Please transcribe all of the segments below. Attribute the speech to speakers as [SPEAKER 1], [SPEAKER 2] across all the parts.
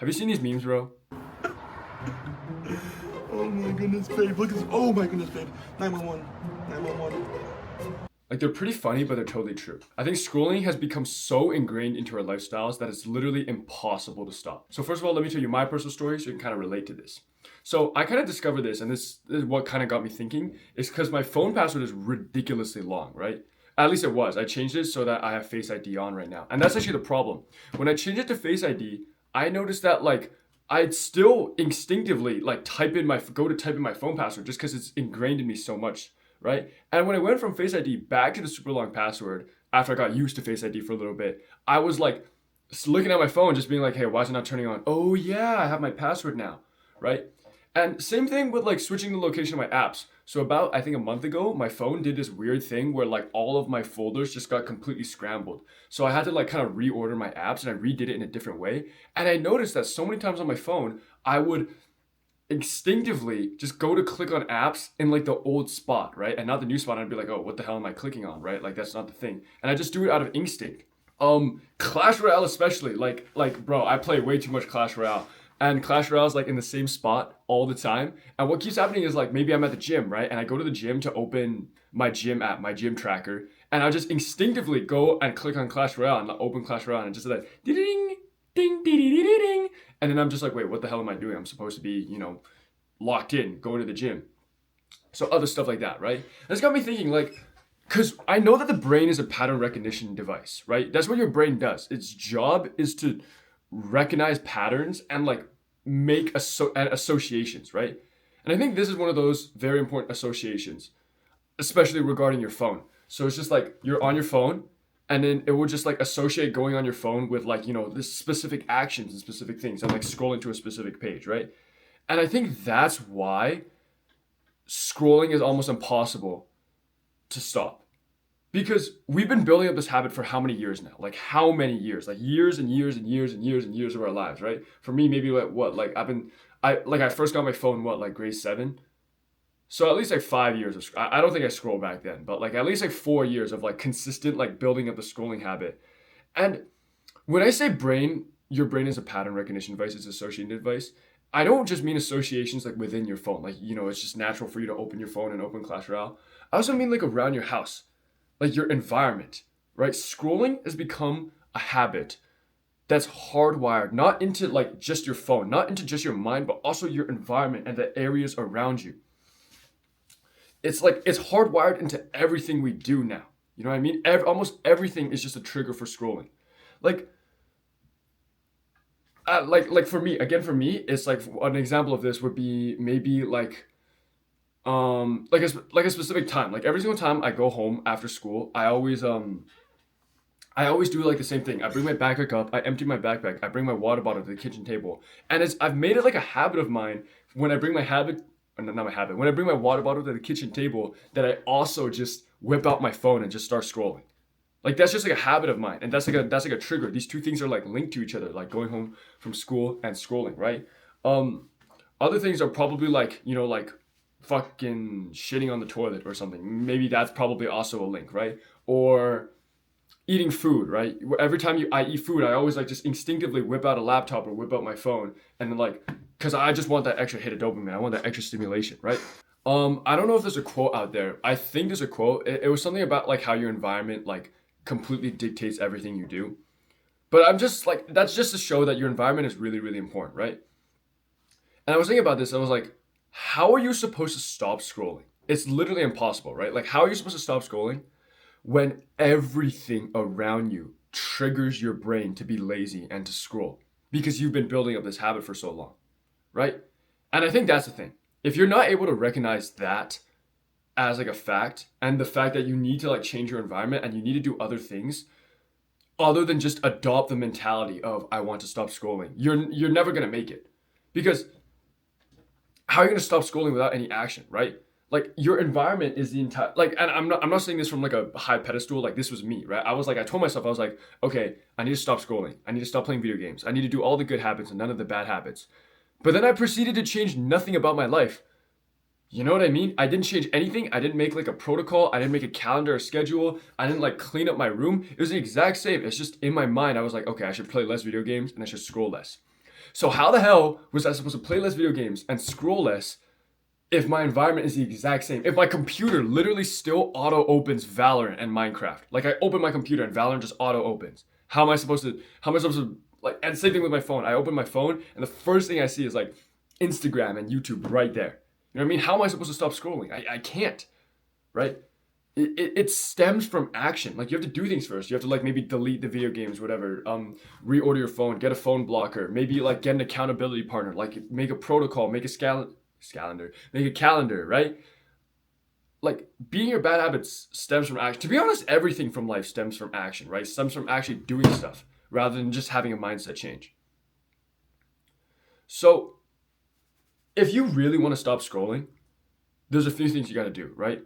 [SPEAKER 1] Have you seen these memes, bro?
[SPEAKER 2] Oh my goodness, babe. Look at this. Oh my goodness, babe. 911. 911.
[SPEAKER 1] Like, they're pretty funny, but they're totally true. I think scrolling has become so ingrained into our lifestyles that it's literally impossible to stop. So first of all, let me tell you my personal story so you can kind of relate to this. So I kind of discovered this, and this is what kind of got me thinking, is because my phone password is ridiculously long, right? At least it was. I changed it so that I have Face ID on right now. And that's actually the problem. When I changed it to Face ID, I noticed that like I'd still instinctively like go to type in my phone password just because it's ingrained in me so much, right? And when I went from Face ID back to the super long password after I got used to Face ID for a little bit, I was like looking at my phone, just being like, "Hey, why is it not turning on? Oh yeah, I have my password now," right? And same thing with like switching the location of my apps. So about I think a month ago, my phone did this weird thing where like all of my folders just got completely scrambled. So I had to like kind of reorder my apps and I redid it in a different way. And I noticed that so many times on my phone, I would instinctively just go to click on apps in like the old spot, right? And not the new spot. And I'd be like, oh, what the hell am I clicking on, right? Like that's not the thing. And I just do it out of instinct. Clash Royale especially, like bro, I play way too much Clash Royale. And Clash Royale is like in the same spot all the time. And what keeps happening is like maybe I'm at the gym, right? And I go to the gym to open my gym app, my gym tracker, and I just instinctively go and click on Clash Royale and open Clash Royale and just like ding ding ding ding ding ding. And then I'm just like, wait, what the hell am I doing? I'm supposed to be, locked in, going to the gym. So other stuff like that, right? That's got me thinking, like, because I know that the brain is a pattern recognition device, right? That's what your brain does. Its job is to recognize patterns and like make associations, right? And I think this is one of those very important associations, especially regarding your phone. So it's just like you're on your phone and then it will just like associate going on your phone with like, this specific actions and specific things and like scrolling to a specific page, right? And I think that's why scrolling is almost impossible to stop. Because we've been building up this habit for how many years now? Like how many years? Like years and years and years and years and years of our lives, right? For me, maybe like what? Like I first got my phone like grade 7. So at least like 5 years of I don't think I scrolled back then, but like at least like 4 years of like consistent like building up the scrolling habit. And when I say brain, your brain is a pattern recognition device, it's an associating device. I don't just mean associations like within your phone, like it's just natural for you to open your phone and open Clash Royale. I also mean like around your house, like your environment, right? Scrolling has become a habit that's hardwired not into like just your phone, not into just your mind, but also your environment and the areas around you. It's like it's hardwired into everything we do now. You know what I mean? Almost everything is just a trigger for scrolling. Like, like for me, it's like an example of this would be maybe like like a specific time. Like every single time I go home after school, I always do like the same thing. I bring my backpack up, I empty my backpack, I bring my water bottle to the kitchen table. And I've made it like a habit of mine when I bring my habit or not my habit, when I bring my water bottle to the kitchen table, that I also just whip out my phone and just start scrolling. Like that's just like a habit of mine. And that's like a trigger. These two things are like linked to each other, like going home from school and scrolling, right? Um Other things are probably like, like fucking shitting on the toilet or something. Maybe that's probably also a link, right? Or eating food, right? Every time I eat food, I always like just instinctively whip out a laptop or whip out my phone, and then like, cause I just want that extra hit of dopamine. I want that extra stimulation, right? I don't know if there's a quote out there. I think there's a quote. It was something about like how your environment like completely dictates everything you do. But I'm just like that's just to show that your environment is really really important, right? And I was thinking about this. I was like, how are you supposed to stop scrolling? It's literally impossible, right? Like, how are you supposed to stop scrolling when everything around you triggers your brain to be lazy and to scroll because you've been building up this habit for so long, right? And I think that's the thing. If you're not able to recognize that as like a fact and the fact that you need to like change your environment and you need to do other things other than just adopt the mentality of I want to stop scrolling, you're never going to make it. Because how are you going to stop scrolling without any action, right? Like your environment is the entire like, and I'm not saying this from like a high pedestal. Like this was me, right? I told myself I was like, okay, I need to stop scrolling. I need to stop playing video games. I need to do all the good habits and none of the bad habits. But then I proceeded to change nothing about my life. You know what I mean? I didn't change anything. I didn't make like a protocol. I didn't make a calendar or schedule. I didn't like clean up my room. It was the exact same. It's just in my mind. I was like, okay, I should play less video games and I should scroll less. So how the hell was I supposed to play less video games and scroll less if my environment is the exact same? If my computer literally still auto opens Valorant and Minecraft. Like I open my computer and Valorant just auto opens. How am I supposed to like, and same thing with my phone. I open my phone and the first thing I see is like Instagram and YouTube right there. You know what I mean? How am I supposed to stop scrolling? I can't, right? It stems from action. Like you have to do things first. You have to like maybe delete the video games, whatever. Reorder your phone, get a phone blocker, maybe like get an accountability partner, like make a protocol, make a make a calendar, right? Like being your bad habits stems from action. To be honest, everything from life stems from action, right? Stems from actually doing stuff rather than just having a mindset change. So if you really want to stop scrolling, there's a few things you got to do, right?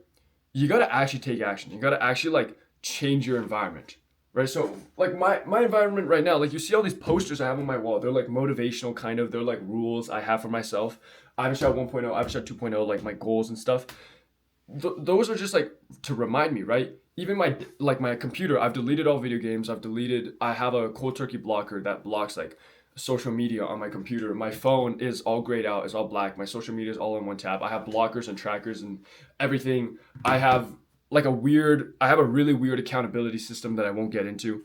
[SPEAKER 1] You got to actually take action. You got to actually like change your environment, right? So like my environment right now, like you see all these posters I have on my wall. They're like motivational kind of. They're like rules I have for myself. Ivershot 1.0, Ivershot 2.0, like my goals and stuff. Those are just like to remind me, right? Even my computer, I've deleted all video games. I have a cold turkey blocker that blocks like social media on my computer. My phone is all grayed out, it's all black. My social media is all in one tab. I have blockers and trackers and everything. I have a really weird accountability system that I won't get into.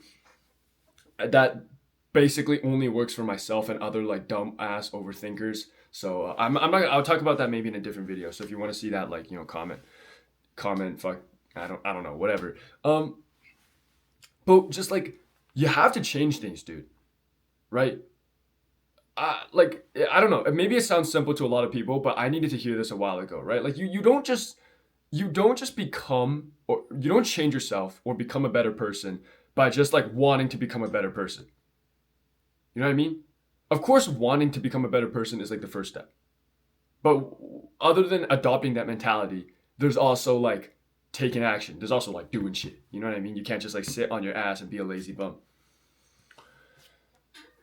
[SPEAKER 1] That basically only works for myself and other like dumb ass overthinkers. So I'm not. I'll talk about that maybe in a different video. So if you want to see that, like comment. Fuck, I don't know, whatever. But just like you have to change things, dude. Right? Like I don't know. Maybe it sounds simple to a lot of people, but I needed to hear this a while ago, right? Like you don't just become, or you don't change yourself or become a better person by just like wanting to become a better person. You know what I mean? Of course, wanting to become a better person is like the first step. But other than adopting that mentality, there's also like taking action. There's also like doing shit. You know what I mean? You can't just like sit on your ass and be a lazy bum.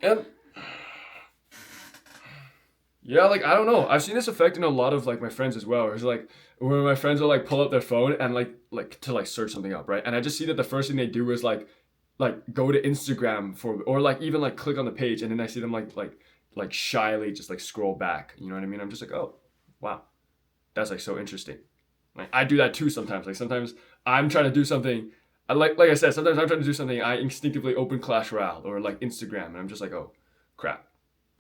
[SPEAKER 1] And yeah, like I don't know. I've seen this effect in a lot of like my friends as well. It's like where my friends will like pull up their phone and like to like search something up, right? And I just see that the first thing they do is like go to Instagram or like even like click on the page, and then I see them like shyly just like scroll back. You know what I mean? I'm just like, oh, wow, that's like so interesting. Like I do that too sometimes. Like sometimes I'm trying to do something. Like I said, sometimes I'm trying to do something. I instinctively open Clash Royale or like Instagram, and I'm just like, oh, crap.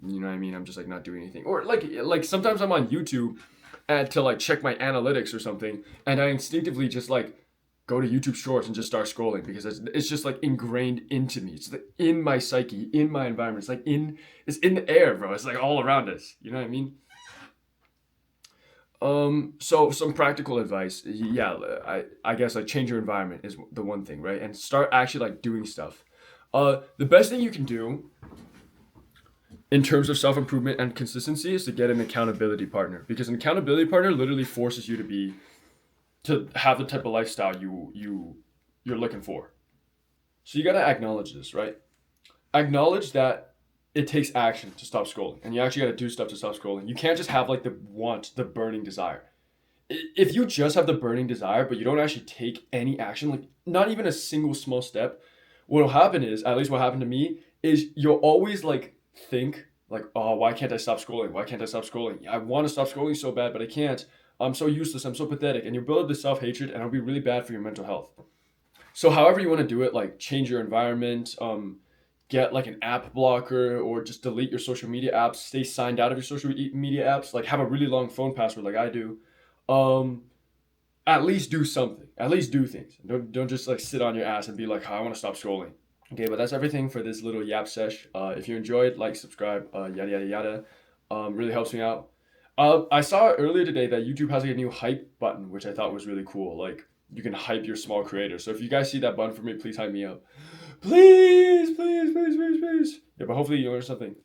[SPEAKER 1] You know what I mean? I'm just like not doing anything. Or like sometimes I'm on YouTube and to like check my analytics or something, and I instinctively just like go to YouTube Shorts and just start scrolling because it's just like ingrained into me. It's like in my psyche, in my environment. It's in the air, bro. It's like all around us. You know what I mean? So some practical advice. Yeah, I guess like change your environment is the one thing, right? And start actually like doing stuff. The best thing you can do in terms of self-improvement and consistency is to get an accountability partner, because an accountability partner literally forces you to have the type of lifestyle you're looking for. So you got to acknowledge this, right? Acknowledge that it takes action to stop scrolling, and you actually got to do stuff to stop scrolling. You can't just have like the burning desire. If you just have the burning desire but you don't actually take any action, like not even a single small step, what'll happen is, at least what happened to me, is you'll always like think like, oh, why can't I stop scrolling? Why can't I stop scrolling? I want to stop scrolling so bad, but I can't. I'm so useless. I'm so pathetic. And you build up this self-hatred, and it'll be really bad for your mental health. So however you want to do it, like change your environment, get like an app blocker, or just delete your social media apps, stay signed out of your social media apps, like have a really long phone password like I do. At least do something. At least do things. Don't just like sit on your ass and be like, oh, I want to stop scrolling. Okay, but that's everything for this little yap sesh. If you enjoyed, like, subscribe, yada yada yada. Really helps me out. I saw earlier today that YouTube has like a new hype button, which I thought was really cool. Like you can hype your small creator. So if you guys see that button for me, please hype me up. Please, please, please, please, please. Yeah, but hopefully you learned something.